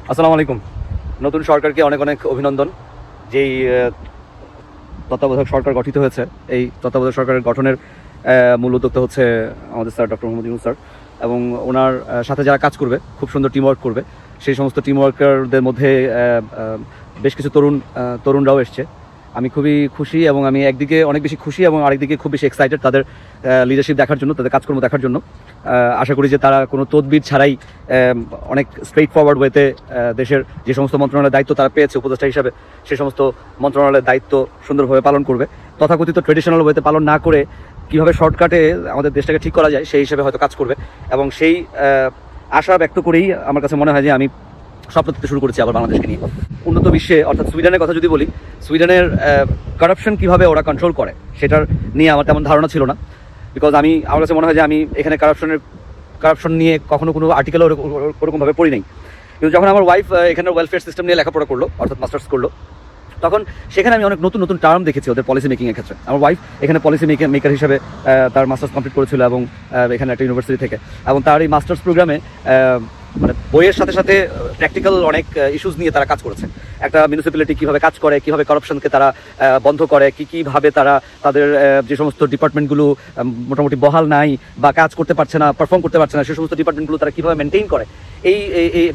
আসসালামু আলাইকুম। নতুন সরকারকে অনেক অনেক অভিনন্দন। যেই তত্ত্বাবধায়ক সরকার গঠিত হয়েছে, এই তত্ত্বাবধায়ক সরকারের গঠনের মূল উদ্যোক্তা হচ্ছে আমাদের sir doctor Mohammad Yunus sir, এবং ওনার সাথে যারা কাজ করবে খুব সুন্দর টিমওয়ার্ক করবে। সেই সমস্ত টিমওয়ার্কারদের মধ্যে বেশ কিছু তরুণরাও এসছে। আমি খুবই খুশি, এবং আমি একদিকে অনেক বেশি খুশি এবং আরেকদিকে খুব বেশি এক্সাইটেড তাদের লিডারশিপ দেখার জন্য, তাদের কাজকর্ম দেখার জন্য। আশা করি যে তারা কোনো তদবির ছাড়াই অনেক স্ট্রেইট ফরওয়ার্ড ওয়েতে দেশের যে সমস্ত মন্ত্রণালয়ের দায়িত্ব তারা পেয়েছে উপদেষ্টা হিসাবে, সেই সমস্ত মন্ত্রণালয়ের দায়িত্ব সুন্দরভাবে পালন করবে। তথাকথিত ট্রেডিশনাল ওয়েতে পালন না করে কীভাবে শর্টকাটে আমাদের দেশটাকে ঠিক করা যায় সেই হিসেবে হয়তো কাজ করবে, এবং সেই আশা ব্যক্ত করেই আমার কাছে মনে হয় যে আমি স্বপ্ন দেখতে শুরু করেছি আবার বাংলাদেশকে নিয়ে। উন্নত বিশ্বে অর্থাৎ সুইডেনের কথা যদি বলি, সুইডেনের কারাপশন কীভাবে ওরা কন্ট্রোল করে সেটার নিয়ে আমার তেমন ধারণা ছিল না। বিকজ আমার কাছে মনে হয় যে আমি এখানে কারাপশন নিয়ে কখনো কোনো আর্টিকেলও ওরকমভাবে পড়ি নাই। কিন্তু যখন আমার ওয়াইফ এখানে ওয়েলফেয়ার সিস্টেম নিয়ে লেখাপড়া করলো, অর্থাৎ মাস্টার্স করলো, তখন সেখানে আমি অনেক নতুন নতুন টার্ম দেখেছি ওদের পলিসি মেকিংয়ের ক্ষেত্রে। আমার ওয়াইফ এখানে পলিসি মেকার হিসেবে তার মাস্টার্স কমপ্লিট করেছিল, এবং এখানে একটা ইউনিভার্সিটি থেকে, এবং তার এই মাস্টার্স প্রোগ্রামে মানে বইয়ের সাথে সাথে প্র্যাকটিক্যাল অনেক ইস্যুস নিয়ে তারা কাজ করেছে। একটা মিউনিসিপ্যালিটি কীভাবে কাজ করে, কীভাবে করাপশনকে তারা বন্ধ করে, কীভাবে তারা তাদের যে সমস্ত ডিপার্টমেন্টগুলো মোটামুটি বহাল নাই বা কাজ করতে পারছে না, পারফর্ম করতে পারছে না, সেই সমস্ত ডিপার্টমেন্টগুলো তারা কীভাবে মেনটেইন করে, এই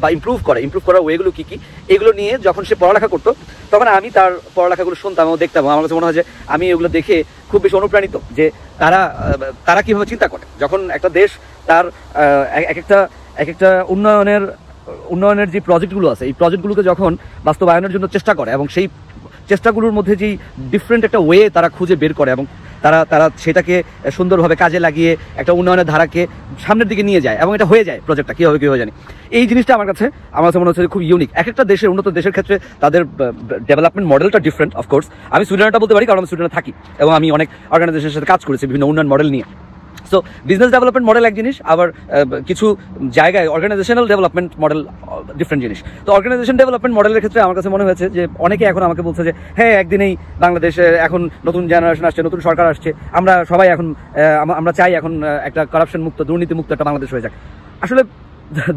বা ইমপ্রুভ করার ওয়েগুলো কী কী, এগুলো নিয়ে যখন সে পড়ালেখা করতো তখন আমি তার পড়ালেখাগুলো শুনতাম এবং দেখতাম। আমার কাছে মনে হয় যে আমি এগুলো দেখে খুব বেশি অনুপ্রাণিত যে তারা কীভাবে চিন্তা করে। যখন একটা দেশ তার এক একটা উন্নয়নের যে প্রজেক্টগুলো আছে, এই প্রজেক্টগুলোকে যখন বাস্তবায়নের জন্য চেষ্টা করে, এবং সেই চেষ্টাগুলোর মধ্যে যেই ডিফারেন্ট একটা ওয়ে তারা খুঁজে বের করে, এবং তারা সেটাকে সুন্দরভাবে কাজে লাগিয়ে একটা উন্নয়নের ধারাকে সামনের দিকে নিয়ে যায়, এবং এটা হয়ে যায় প্রজেক্টটা কীভাবে জানি। এই জিনিসটা আমার কাছে মনে হচ্ছে খুব ইউনিক। এক একটা দেশের উন্নত দেশের ক্ষেত্রে তাদের ডেভেলপমেন্ট মডেলটা ডিফারেন্ট। অফকোর্স আমি সুইডেনটা বলতে পারি, কারণ আমি সুইডেনে থাকি এবং আমি অনেক অর্গানাইজেশনের সাথে কাজ করেছি বিভিন্ন উন্নয়ন মডেল নিয়ে। সো বিজনেস ডেভেলপমেন্ট মডেল এক জিনিস, আবার কিছু জায়গায় অর্গানাইজেশনাল ডেভেলপমেন্ট মডেল ডিফারেন্ট জিনিস। তো অর্গানাইজেশন ডেভেলপমেন্ট মডেলের ক্ষেত্রে আমার কাছে মনে হয়েছে যে অনেকে এখন আমাকে বলছে যে হ্যাঁ, একদিনেই বাংলাদেশে এখন নতুন জেনারেশন আসছে, নতুন সরকার আসছে, আমরা সবাই এখন আমরা চাই এখন একটা কারাপশন মুক্ত, দুর্নীতিমুক্ত একটা বাংলাদেশ হয়ে যাক। আসলে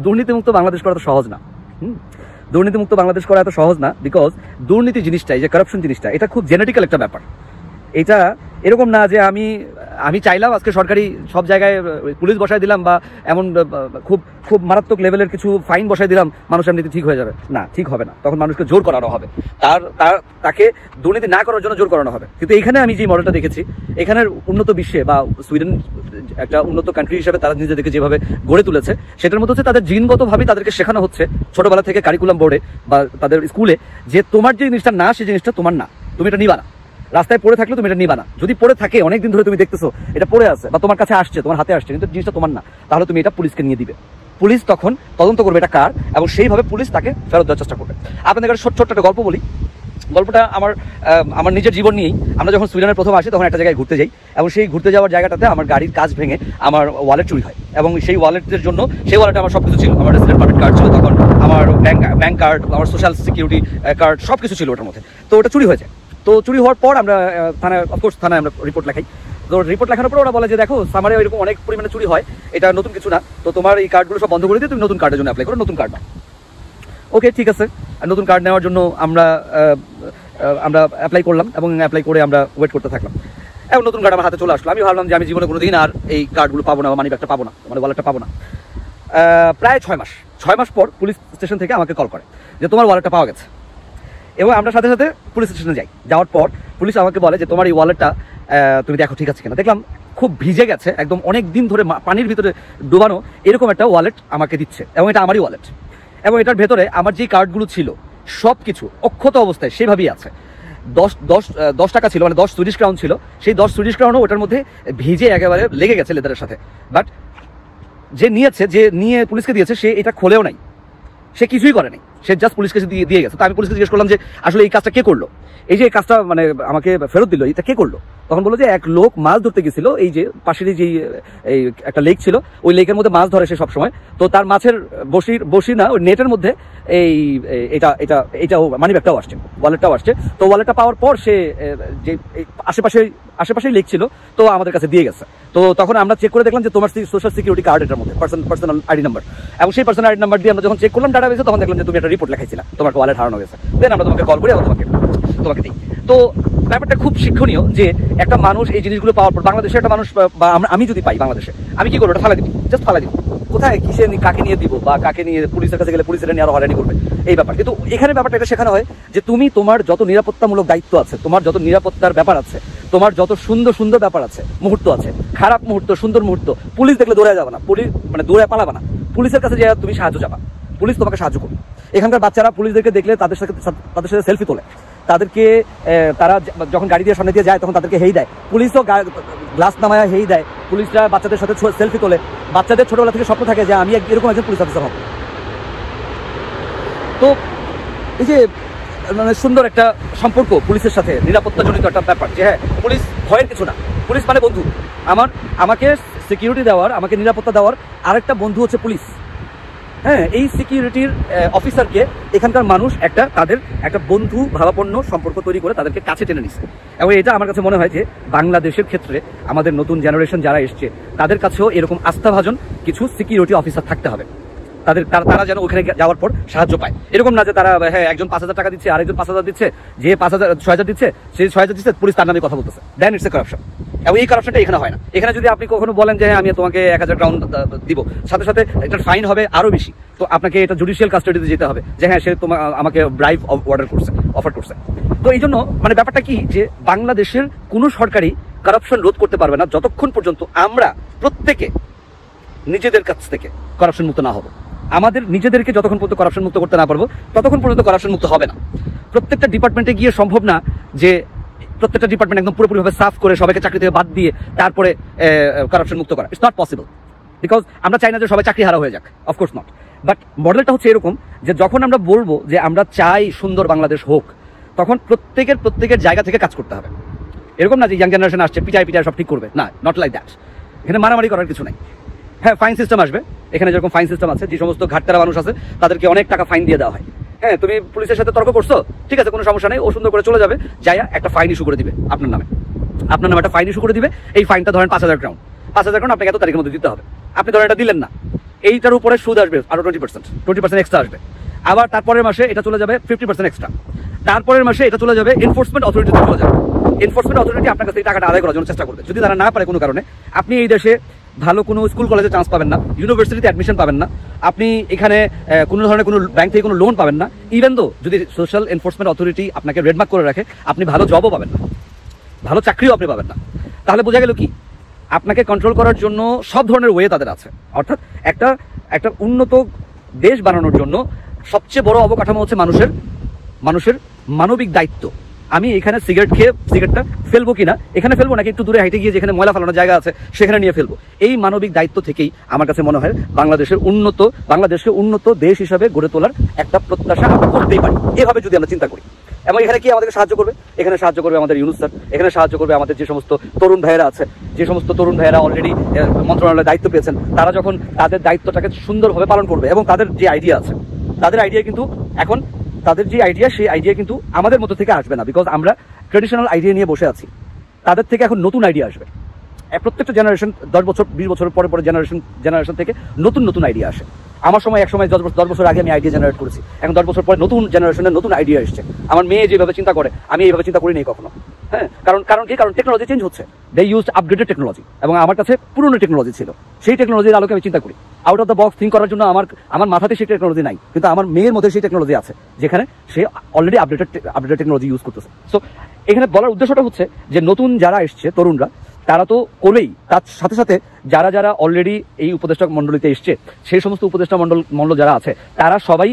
দুর্নীতিমুক্ত বাংলাদেশ করা তো সহজ না। দুর্নীতিমুক্ত বাংলাদেশ করা এত সহজ না, বিকজ দুর্নীতি জিনিসটাই, যে কারাপশন জিনিসটা, এটা খুব জেনেটিক্যাল একটা ব্যাপার। এটা এরকম না যে আমি চাইলাম আজকে সরকারি সব জায়গায় পুলিশ বসায় দিলাম, বা এমন খুব খুব মারাত্মক লেভেলের কিছু ফাইন বসায় দিলাম, মানুষ এমনিতে ঠিক হয়ে যাবে। না, ঠিক হবে না। তখন মানুষকে জোর করানো হবে, তাকে দুর্নীতি না করার জন্য জোর করানো হবে। কিন্তু এখানে আমি যে মডেলটা দেখেছি, এখানের উন্নত বিশ্বে বা সুইডেন একটা উন্নত কান্ট্রি হিসেবে তারা নিজেদেরকে যেভাবে গড়ে তুলেছে, সেটার মধ্যে হচ্ছে তাদের জিনগতভাবেই তাদেরকে শেখানো হচ্ছে ছোটবেলা থেকে কারিকুলাম বোর্ডে বা তাদের স্কুলে, যে তোমার যে জিনিসটা না, সেই জিনিসটা তোমার না, তুমি এটা নিবা না। রাস্তায় পড়ে থাকলে তুমি এটা নিবা না। যদি পড়ে থাকে অনেকদিন ধরে তুমি দেখতেছো এটা পড়ে আছে বা তোমার কাছে আসছে, তোমার হাতে আসছে, কিন্তু জিনিসটা তোমার না, তাহলে তুমি এটা পুলিশকে নিয়ে দিবে। পুলিশ তখন তদন্ত করবে এটা কার, এবং সেইভাবে পুলিশ তাকে ফেরত দেওয়ার চেষ্টা করবে। আপনাদের কাছে ছোট্ট একটা গল্প বলি। গল্পটা আমার নিজের জীবন নিয়েই। আমরা যখন সুইডেনের প্রথম আসি তখন একটা জায়গায় ঘুরতে যাই, এবং সেই ঘুরতে যাওয়ার জায়গাটাতে আমার গাড়ির কাঁচ ভেঙে আমার ওয়ালেট চুরি হয়, এবং সেই ওয়ালেটের জন্য, সেই ওয়ালেটে আমার সব কিছু ছিল। আমার রেসিডেন্ট পারমিট কার্ড ছিল, তখন আমার ব্যাংক কার্ড, আমার সোশ্যাল সিকিউরিটি কার্ড, সব কিছু ছিল ওটার মধ্যে। তো ওটা চুরি হয়ে যায়। তো চুরি হওয়ার পর আমরা থানায় আমরা রিপোর্ট লেখাই। তো রিপোর্ট লেখানোর পর ওরা বলে যে দেখো, সামারে এরকম অনেক পরিমাণে চুরি হয়, এটা নতুন কিছু না, তো তোমার এই কার্ডগুলো সব বন্ধ করে দিয়ে তুমি নতুন কার্ডের জন্য অ্যাপ্লাই করো, নতুন কার্ড নাও। ওকে, ঠিক আছে। নতুন কার্ড নেওয়ার জন্য আমরা অ্যাপ্লাই করলাম, এবং অ্যাপ্লাই করে আমরা ওয়েট করতে থাকলাম। এবং নতুন কার্ড আমার হাতে চলে আসলো। আমি ভাবলাম যে আমি জীবনে কোনো দিন আর এই কার্ডগুলো পাবো না, বা মানি ব্যাগটা পাবো না, মানে ওয়ালেটটা পাবো না। প্রায় 6 মাস পর পুলিশ স্টেশন থেকে আমাকে কল করে যে তোমার ওয়ালেটটা পাওয়া গেছে। এবং আমরা সাথে সাথে পুলিশ স্টেশনে যাই। যাওয়ার পর পুলিশ আমাকে বলে যে তোমার এই ওয়ালেটটা তুমি দেখো ঠিক আছে কিনা। দেখলাম খুব ভিজে গেছে, একদম অনেক দিন ধরে পানির ভিতরে ডুবানো এরকম একটা ওয়ালেট আমাকে দিচ্ছে, এবং এটা আমারই ওয়ালেট। এবং এটার ভেতরে আমার যে কার্ডগুলো ছিল সব কিছু অক্ষত অবস্থায় সেভাবেই আছে। 10 টাকা ছিল, মানে 10 সুইডিশ ক্রাউন ছিল। সেই 10 সুইডিশ ক্রাউনও ওটার মধ্যে ভিজে একেবারে লেগে গেছে লেদারের সাথে। বাট যে নিয়ে পুলিশকে দিয়েছে, সে এটা খোলেও নাই, সে কিছুই করে নাই, সে জাস্ট পুলিশকে দিয়ে গেছে। তো আমি পুলিশকে জিজ্ঞেস করলাম যে আসলে এই কাজটা কে করলো, এই যে কাজটা মানে আমাকে ফেরত দিল, এটা কে করলো? তখন বললো যে এক লোক মাছ ধরতে গেছিল, এই যে পাশের যে এই একটা লেক ছিল, ওই লেকের মধ্যে মাছ ধরে সে সবসময়। তো তার মাছের বসি না, ওই নেটের মধ্যে এটা মানি ব্যাগটাও আসছে, ওয়ালেটটাও আসছে। তো ওয়ালেটটা পাওয়ার পর সে যে আশেপাশেই লেক ছিল, তো আমাদের কাছে দিয়ে গেছে। তো তখন আমরা চেক করে দেখলাম যে তোমার সোশ্যাল সিকিউরিটি কার্ড এটার মধ্যে পার্সোনাল আইডি নাম্বার, এবং সেই পার্সোনাল আইডি নাম্বার দিয়ে আমরা যখন চেক করলাম ডাটাবেসে, তখন দেখলাম যে তুমি একটা রিপোর্ট লেখাইছিলাম, তোমার ওয়ালেট হারানো গেছে, দেন আমরা তোমাকে কল করি এবং তোমাকে দিই। তো ব্যাপারটা খুব শিক্ষণীয় যে একটা মানুষ এই জিনিসগুলো পাওয়ার পর, বাংলাদেশে একটা মানুষ বা আমি যদি পাই বাংলাদেশে, আমি কি করবো? এটা ফালা দিবি, জাস্ট ফালা দিব। কোথায় কিসে কাকে নিয়ে দিব বা কাকে নিয়ে পুলিশের কাছে গেলে পুলিশের নিয়ে আরো হয়রানি করবে, এই ব্যাপার। কিন্তু এখানে ব্যাপারটা এটা শেখানো হয় যে তুমি তোমার যত নিরাপত্তামূলক দায়িত্ব আছে, তোমার যত নিরাপত্তার ব্যাপার আছে, তোমার যত সুন্দর সুন্দর ব্যাপার আছে, মুহূর্ত আছে, খারাপ মুহূর্ত, সুন্দর মুহূর্ত, পুলিশ দেখলে দৌড়ে যাবে না, পুলিশ মানে দৌড়ে পালাবে না, পুলিশের কাছে যে তুমি সাহায্য চাবা, পুলিশ তোমাকে সাহায্য করবে। এখানকার বাচ্চারা পুলিশদেরকে দেখলে তাদের সাথে সেলফি তোলে, তাদেরকে তারা যখন গাড়ি দিয়ে সামনে দিয়ে যায় তখন তাদেরকে হেই দেয়, পুলিশও গ্লাস নামায় হেই দেয়, পুলিশরা বাচ্চাদের সাথে সেলফি তোলে। বাচ্চাদের ছোটবেলা থেকে স্বপ্ন থাকে যে আমি এরকম একজন পুলিশ অফিসার হব। তো এই যে মানে সুন্দর একটা সম্পর্ক পুলিশের সাথে, নিরাপত্তাজনিত একটা ব্যাপার যে হ্যাঁ পুলিশ ভয়ের কিছু না, পুলিশ মানে বন্ধু। আমাকে সিকিউরিটি দেওয়ার, আমাকে নিরাপত্তা দেওয়ার আরেকটা বন্ধু হচ্ছে পুলিশ। হ্যাঁ, এই সিকিউরিটির অফিসারকে এখানকার মানুষ তাদের একটা বন্ধু ভাবাপন্ন সম্পর্ক তৈরি করে তাদেরকে কাছে টেনে নিচ্ছে। এবং এটা আমার কাছে মনে হয় যে বাংলাদেশের ক্ষেত্রে আমাদের নতুন জেনারেশন যারা এসছে তাদের কাছেও এরকম আস্থাভাজন কিছু সিকিউরিটি অফিসার থাকতে হবে, তারা যেন ওখানে যাওয়ার পর সাহায্য পায়। এরকম না যে তারা হ্যাঁ একজন 5,000 টাকা দিচ্ছে, আরেকজন 5,000 দিচ্ছে, যে 6,000 দিচ্ছে সেই 6,000 দিচ্ছে, পুলিশ তার নামে কথা বলতেছে, দেন ইটস এ কারাপশন। এবং এই কারাপশনটা এখানে হয় না। এখানে যদি আপনি কখনো বলেন যে হ্যাঁ আমি তোমাকে 1,000 ক্রাউন দিব, সাথে সাথে এটার ফাইন হবে আরো বেশি, তো আপনাকে এটা জুডিশিয়াল কাস্টাডিতে যেতে হবে যে হ্যাঁ সে আমাকে ব্রাইব অফার করছে। তো এই জন্য মানে ব্যাপারটা কি যে বাংলাদেশের কোনো সরকারই কারাপশন রোধ করতে পারবে না যতক্ষণ পর্যন্ত আমরা প্রত্যেকে নিজেদের কাছ থেকে কারাপশন মুক্ত না হবো। আমাদের নিজেদেরকে যতক্ষণ পর্যন্ত কারাপশন মুক্ত করতে না পারবো ততক্ষণ পর্যন্ত কারাপশন মুক্ত হবে না। প্রত্যেকটা ডিপার্টমেন্টে গিয়ে সম্ভব না যে প্রত্যেকটা ডিপার্টমেন্ট একদম পুরোপুরিভাবে সাফ করে সবাইকে চাকরি থেকে বাদ দিয়ে তারপরে কারাপশন মুক্ত করা। ইটস নট পসিবল, বিকজ আমরা চাই না যে সবাই চাকরি হারা হয়ে যাক, অফকোর্স নট। বাট মডেলটা হচ্ছে এরকম যে যখন আমরা বলবো যে আমরা চাই সুন্দর বাংলাদেশ হোক, তখন প্রত্যেকের জায়গা থেকে কাজ করতে হবে। এরকম না যে ইয়াং জেনারেশন আসছে পিটাই সব ঠিক করবে, না, নট লাইক দ্যাট। এখানে মারামারি করার কিছু নাই। হ্যাঁ, ফাইন সিস্টেম আসবে, এখানে যেরকম ফাইন সিস্টেম আছে, যে সমস্ত ঘাটতারা মানুষ আছে তাদেরকে অনেক টাকা ফাইন দিয়ে দেওয়া হয়। হ্যাঁ, তুমি পুলিশের সাথে তর্ক করছো, ঠিক আছে, কোনো সমস্যা নেই, ও সুন্দর করে চলে যাবে, যাইয়া একটা ফাইন ইস্যু করে দিবে আপনার নামে একটা ফাইন ইস্যু করে দিবে। এই ফাইনটা ধরেন 5,000 ক্রাউন, 5,000 ক্রাউন আপনাকে এত তারিখের মধ্যে দিতে হবে। আপনি ধরেন এটা দিলেন না, এইটার উপরে সুদ আসবে আরো 20% এক্সট্রা আসবে। আবার তারপরের মাসে এটা চলে যাবে 50% এক্সট্রা, তারপরের মাসে এটা চলে যাবে এনফোর্সমেন্ট অথরিটিতে চলে যাবে। এনফোর্সমেন্ট অথরিটি আপনার কাছে এই টাকাটা আদায় করার জন্য চেষ্টা করবে। যদি তারা না পারে কোনো কারণে, আপনি এই দেশে ভালো কোনো স্কুল কলেজে চান্স পাবেন না, ইউনিভার্সিটিতে অ্যাডমিশন পাবেন না, আপনি এখানে কোনো ধরনের কোনো ব্যাংক থেকে কোনো লোন পাবেন না। ইভেন দো যদি সোশ্যাল এনফোর্সমেন্ট অথরিটি আপনাকে রেডমার্ক করে রাখে, আপনি ভালো জবও পাবেন না, ভালো চাকরিও আপনি পাবেন না। তাহলে বোঝা গেল কি, আপনাকে কন্ট্রোল করার জন্য সব ধরনের ওয়ে তাদের আছে। অর্থাৎ একটা উন্নত দেশ বানানোর জন্য সবচেয়ে বড় অবকাঠামো হচ্ছে মানুষের মানবিক দায়িত্ব। আমি এখানে সিগারেট খেয়ে সিগারেটটা ফেলবো কিনা, এখানে ফেলবো নাকি একটু দূরে হাইটে গিয়ে যেখানে ময়লা ফেলানোর জায়গা আছে সেখানে নিয়ে ফেলবো, এই মানবিক দায়িত্ব থেকেই আমার কাছে মনে হয় বাংলাদেশকে উন্নত দেশ হিসাবে গড়ে তোলার একটা প্রত্যাশা আমরা করতেই পারি, এভাবে যদি আমরা চিন্তা করি। এবং এখানে কি আমাদেরকে সাহায্য করবে? এখানে সাহায্য করবে আমাদের ইউনুস স্যার, এখানে সাহায্য করবে আমাদের যে সমস্ত তরুণ ভাইয়েরা আছে, যে সমস্ত তরুণ ভাইয়েরা অলরেডি মন্ত্রণালয়ে দায়িত্ব পেয়েছেন, তারা যখন তাদের দায়িত্বটাকে সুন্দরভাবে পালন করবে এবং তাদের যে আইডিয়া আছে, তাদের আইডিয়া কিন্তু এখন তাদের যে আইডিয়া, সেই আইডিয়া কিন্তু আমাদের মধ্যে থেকে আসবে না, বিকজ আমরা ট্রেডিশনাল আইডিয়া নিয়ে বসে আছি। তাদের থেকে এখন নতুন আইডিয়া আসবে। প্রত্যেকটা জেনারেশন 10 বছর 20 বছর পরে জেনারেশন থেকে নতুন আইডিয়া আসে। আমার সময় এক সময় 10 বছর আগে আমি আইডিয়া জেনারেট করেছি, এখন 10 বছর পরে নতুন জেনারেশনের নতুন আইডিয়া এসছে। আমার মেয়ে যেভাবে চিন্তা করে আমি এইভাবে চিন্তা করি নেই কখনো। হ্যাঁ, কারণ টেকনোলজি চেঞ্জ হচ্ছে, দে ইউজ আপগ্রেডেড টেকনোলজি, এবং আমার কাছে পুরনো টেকনোলজি ছিল, সেই টেকনোলজির আলোকে আমি চিন্তা করি। Out of the box think করার জন্য আমার মাথাতে সেই টেকনোলজি নাই, কিন্তু আমার মেয়ের মধ্যে সেই টেকনোলজি আছে, যেখানে সে অলরেডি আপডেটেড টেকনোলজি ইউজ করতেছে। সো এখানে বলার উদ্দেশ্যটা হচ্ছে যে নতুন যারা এসছে তরুণরা, তারা তো করবেই, তার সাথে সাথে যারা অলরেডি এই উপদেষ্টা মণ্ডলীতে এসছে, সেই সমস্ত উপদেষ্টা মণ্ডল যারা আছে, তারা সবাই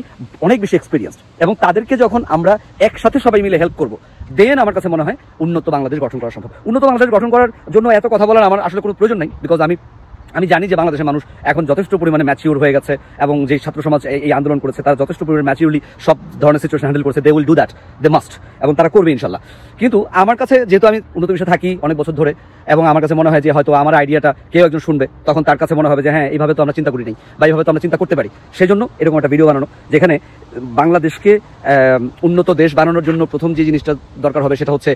অনেক বেশি এক্সপিরিয়েন্সড, এবং তাদেরকে যখন আমরা একসাথে সবাই মিলে হেল্প করবো, দেন আমার কাছে মনে হয় উন্নত বাংলাদেশ গঠন করা সম্ভব। উন্নত বাংলাদেশ গঠন করার জন্য এত কথা বলার আমার আসলে কোনো প্রয়োজন নেই, বিকজ আমি জানি যে বাংলাদেশের মানুষ এখন যথেষ্ট পরিমাণে ম্যাচিউর হয়ে গেছে, এবং যে ছাত্র সমাজ এই আন্দোলন করেছে তারা যথেষ্ট পরিমাণে ম্যাচিউরলি সব ধরনের সিচুয়েশন হ্যান্ডেল করেছে। They will do that, they must, এবং তারা করবে ইনশাল্লাহ। কিন্তু আমার কাছে যেহেতু আমি উন্নত বিষয়ে থাকি অনেক বছর ধরে, এবং আমার কাছে মনে হয় যে হয়তো আমার আইডিয়াটা কেউ একজন শুনবে, তখন তার কাছে মনে হবে যে হ্যাঁ এইভাবে তো আমরা চিন্তা করি নাই, বা এইভাবে তো আমরা চিন্তা করতে পারি। সেই জন্য এরকম একটা ভিডিও বানানো, যেখানে বাংলাদেশকে উন্নত দেশ বানানোর জন্য প্রথম যে জিনিসটা দরকার হবে সেটা হচ্ছে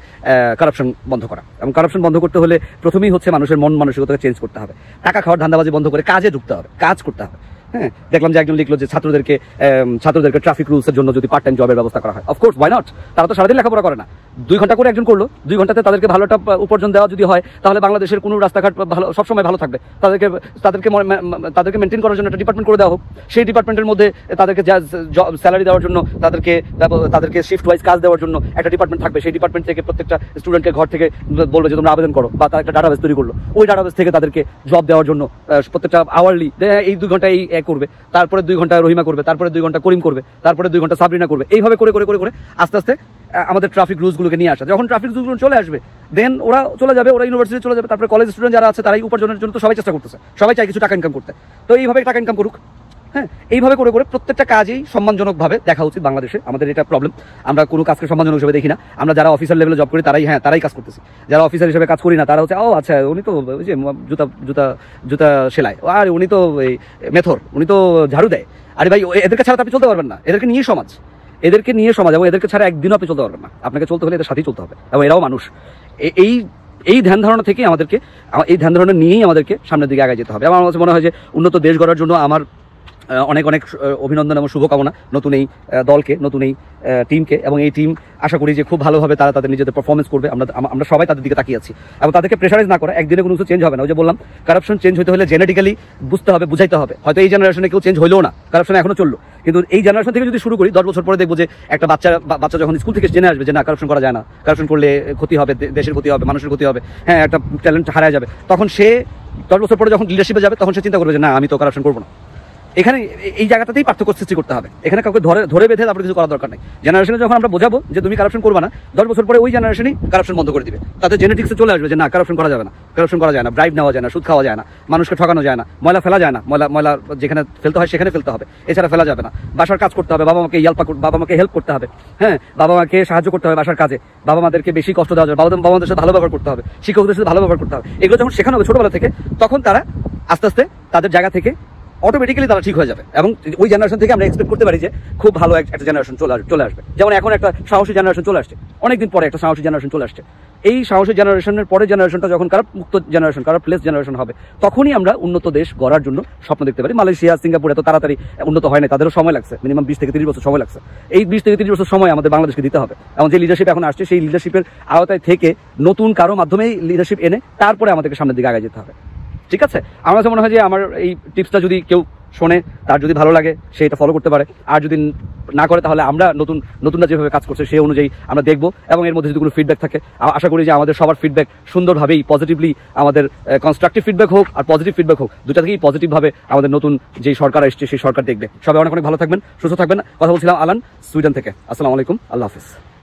কারাপশন বন্ধ করা। এবং কারাপশন বন্ধ করতে হলে প্রথমেই হচ্ছে মানুষের মন মানসিকতাকে চেঞ্জ করতে হবে। টাকা খাওয়ার ধান্দাবাজি বন্ধ করে কাজে ঢুকতে হবে, কাজ করতে হবে। হ্যাঁ, দেখলাম যে একজন লিখলো যে ছাত্রদেরকে ট্রাফিক রুলসের জন্য যদি পার্ট টাইম জবের ব্যবস্থা করা হয়, অফকোর্স ওয়াই নট, তারা তো সারাদিন লেখাপড়া করে না, 2 ঘন্টা করে একজন করলো, 2 ঘন্টাতে তাদেরকে ভালো একটা উপার্জন দেওয়া যদি হয়, তাহলে বাংলাদেশের কোনো রাস্তাঘাট ভালো সবসময় ভালো থাকবে। তাদেরকে মেনটেন করার জন্য একটা ডিপার্টমেন্ট করে দেওয়া হোক, সেই ডিপার্টমেন্টের মধ্যে তাদেরকে স্যালারি দেওয়ার জন্য, তাদেরকে শিফট ওয়াইজ কাজ দেওয়ার জন্য একটা ডিপার্টমেন্ট থাকবে। সেই ডিপার্টমেন্ট থেকে প্রত্যেকটা স্টুডেন্টকে ঘর থেকে বলবে যে তোমরা আবেদন করো, বা তারা একটা ডাটাবেস তৈরি করলো, ওই ডাটাবেস থেকে তাদেরকে জব দেওয়ার জন্য প্রত্যেকটা আওয়ারলি এই 2 ঘন্টা এই করবে, তারপরে 2 ঘন্টা রহিমা করবে, তারপরে 2 ঘন্টা করিম করবে, তারপরে 2 ঘন্টা সাবরিনা করবে, এইভাবে করে করে করে করে আস্তে আস্তে আমাদের ট্রাফিক রুলসগুলোকে নিয়ে আসা। যখন ট্রাফিক রুলসগুলো চলে আসবে, দেন ওরা চলে যাবে, ওরা ইউনিভার্সিটি চলে যাবে, তারপরে কলেজ স্টুডেন্ট যারা আছে তারাই উপার্জনের জন্য তো সবাই চেষ্টা করতেছে, সবাই চায় কিছু টাকা ইনকাম করতে, তো এইভাবে টাকা ইনকাম করুক। হ্যাঁ, এইভাবে করে করে প্রত্যেকটা কাজেই সম্মানজনকভাবে দেখা উচিত বাংলাদেশে। আমাদের এটা প্রবলেম, আমরা কোনো কাজকে সম্মানজনক হিসেবে দেখি না। আমরা যারা অফিসার লেভেলে জব করি তারাই কাজ করতেছি, যারা অফিসার হিসেবে কাজ করি না তারা হচ্ছে ও আচ্ছা উনি তো ওই যে জুতা সেলাই, আর উনি তো এই মেথর, উনি তো ঝাড়ু দেয়। আরে ভাই, এদেরকে ছাড়া আপনি চলতে পারবেন না, এদেরকে নিয়ে সমাজ এবং এদেরকে ছাড়া একদিনও আপনি চলতে পারবেন না। আপনাকে চলতে হলে এদের সাথেই চলতে হবে, এবং এরাও মানুষ। এই ধ্যান ধারণা থেকে এই ধ্যান ধারণা নিয়েই আমাদেরকে সামনের দিকে আগে যেতে হবে। আমার মনে হয় যে উন্নত দেশ গড়ার জন্য আমার অনেক অনেক অভিনন্দন এবং শুভকামনা নতুন এই দলকে, নতুন এই টিমকে, এবং এই টিম আশা করি যে খুব ভালোভাবে তারা তাদের নিজেদের পারফরমেন্স করবে। আমরা সবাই তাদের দিকে তাকিয়ে আছি, এবং তাদেরকে প্রেশারাইজ না করা, একদিনে কোনো কিছু চেঞ্জ হবে না। ওই যে বললাম, কারাপশন চেঞ্জ হতে হলে জেনেটিক্যালি বুঝাইতে হবে। হয়তো এই জেনারেশনে কেউ চেঞ্জ হইলেও না, কারাপশন এখনো চললো, কিন্তু এই জেনারেশন থেকে যদি শুরু করি, 10 বছর পরে দেখবো যে একটা বাচ্চা যখন স্কুল থেকে জেনে আসবে যে না, কারাপশন করা যায় না, কারাপশন করলে ক্ষতি হবে, দেশের ক্ষতি হবে, মানুষের ক্ষতি হবে, হ্যাঁ, একটা ট্যালেন্ট হারায় যাবে, তখন সে 10 বছর পরে যখন লিডারশিপে যাবে, তখন সে চিন্তা করবে যে না, আমি তো কারাপশন করবো না। এখানে এই জায়গাটাতেই পার্থক্য সৃষ্টি করতে হবে। এখানে কাউকে ধরে বেঁধে তারপরে কিছু করার দরকার নেই। জেনারেশনে যখন আমরা বোঝাবো যে তুমি কারাপশন করবা না, 10 বছর পরে ওই জেনারেশনই কারাপশন বন্ধ করে দিবে। তাদের জেনেটিক্সে চলে আসবে যে না, কারাপশন করা যাবে না, ব্রাইব নেওয়া যায় না, সুদ খাওয়া যায় না, মানুষকে ঠকানো যায় না, ময়লা ফেলা যায় না, ময়লা যেখানে ফেলতে হয় সেখানে ফেলতে হবে, এছাড়া ফেলা যাবে না। বাসার কাজ করতে হবে, বাবা মাকে হেল্প করতে হবে, হ্যাঁ, বাবা মাকে সাহায্য করতে হবে বাসার কাজে, বাবা মাদেরকে বেশি কষ্ট দেওয়া যাবে, বাবা মাদের সাথে ভালো ব্যবহার করতে হবে, শিক্ষকদের সাথে ভালো ব্যবহার করতে হবে। এগুলো যখন শেখানো হবে ছোটবেলা থেকে, তখন তারা আস্তে আস্তে তাদের জায়গা থেকে অটোমেটিক্যালি তারা ঠিক হয়ে যাবে, এবং ওই জেনারেশন থেকে আমরা এক্সপেক্ট করতে পারি যে খুব ভালো একটা জেনারেশন চলে আসবে। যেমন এখন একটা সাহসী জেনারেশন চলে আসছে, অনেকদিন পরে একটা সাহসী জেনারেশন চলে আসছে। এই সাহসী জেনারেশনের পরের জেনারেশনটা যখন কারাপ মুক্ত জেনারেশন, কারাপলেস জেনারেশন হবে, তখনই আমরা উন্নত দেশ গড়ার জন্য স্বপ্ন দেখতে পারি। মালয়েশিয়া, সিঙ্গাপুর এত তাড়াতাড়ি উন্নত হয় না, তাদেরও সময় লাগছে, মিনিমাম 20 থেকে 30 বছর সময় লাগছে। এই 20 থেকে 30 বছর সময় আমাদের বাংলাদেশকে দিতে হবে, এবং যে লিডারশিপ এখন আসছে সেই লিডারশিপের আওতায় থেকে নতুন কারো মাধ্যমেই লিডারশিপ এনে তারপরে আমাদেরকে সামনের দিকে আগে যেতে হবে। ঠিক আছে, আমার কাছে মনে হয় যে আমার এই টিপসটা যদি কেউ শোনে, তার যদি ভালো লাগে সে এটা ফলো করতে পারে, আর যদি না করে তাহলে আমরা নতুনরা যেভাবে কাজ করছে সেই অনুযায়ী আমরা দেখবো, এবং এর মধ্যে যদি কোনো ফিডব্যাক থাকে, আশা করি যে আমাদের সবার ফিডব্যাক সুন্দরভাবেই পজিটিভলি, আমাদের কনস্ট্রাকটিভ ফিডব্যাক হোক আর পজিটিভ ফিডব্যাক হোক, দুটা থেকেই পজিটিভভাবে আমাদের নতুন যেই সরকার এসছে সেই সরকার দেখবে। সবাই অনেক ভালো থাকবেন, সুস্থ থাকবেন। কথা বলছিলাম আলান, সুইডেন থেকে। আসসালামু আলাইকুম, আল্লাহ হাফিজ।